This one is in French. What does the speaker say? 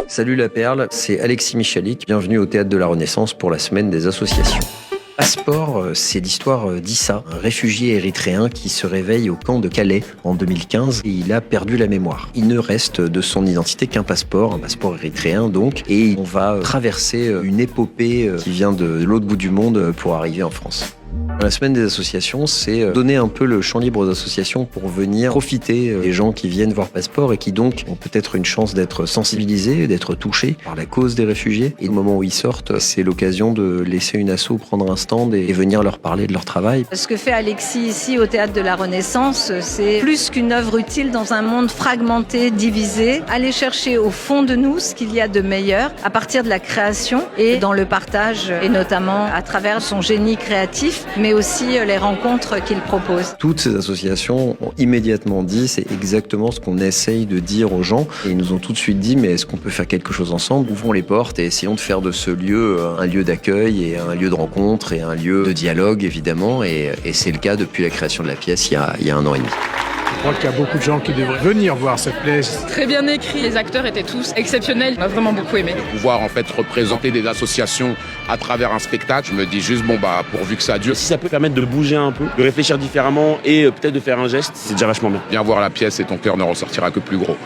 Salut la perle, c'est Alexis Michalik. Bienvenue au Théâtre de la Renaissance pour la semaine des associations. Passeport, c'est l'histoire d'Issa, un réfugié érythréen qui se réveille au camp de Calais en 2015 et il a perdu la mémoire. Il ne reste de son identité qu'un passeport, un passeport érythréen donc, et on va traverser une épopée qui vient de l'autre bout du monde pour arriver en France. La semaine des associations, c'est donner un peu le champ libre aux associations pour venir profiter des gens qui viennent voir Passeport et qui donc ont peut-être une chance d'être sensibilisés, d'être touchés par la cause des réfugiés. Et le moment où ils sortent, c'est l'occasion de laisser une asso prendre un stand et venir leur parler de leur travail. Ce que fait Alexis ici au Théâtre de la Renaissance, c'est plus qu'une œuvre utile dans un monde fragmenté, divisé. Aller chercher au fond de nous ce qu'il y a de meilleur à partir de la création et dans le partage, et notamment à travers son génie créatif, mais aussi les rencontres qu'il propose. Toutes ces associations ont immédiatement dit, c'est exactement ce qu'on essaye de dire aux gens. Et ils nous ont tout de suite dit, mais est-ce qu'on peut faire quelque chose ensemble? Ouvrons les portes et essayons de faire de ce lieu un lieu d'accueil et un lieu de rencontre et un lieu de dialogue, évidemment. Et c'est le cas depuis la création de la pièce il y a 1 an et demi. Je crois qu'il y a beaucoup de gens qui devraient venir voir cette pièce. Très bien écrit, les acteurs étaient tous exceptionnels, on a vraiment beaucoup aimé. Pouvoir en fait représenter des associations à travers un spectacle, je me dis juste pourvu que ça dure. Si ça peut permettre de bouger un peu, de réfléchir différemment et peut-être de faire un geste, c'est déjà vachement bien. Viens voir la pièce et ton cœur ne ressortira que plus gros.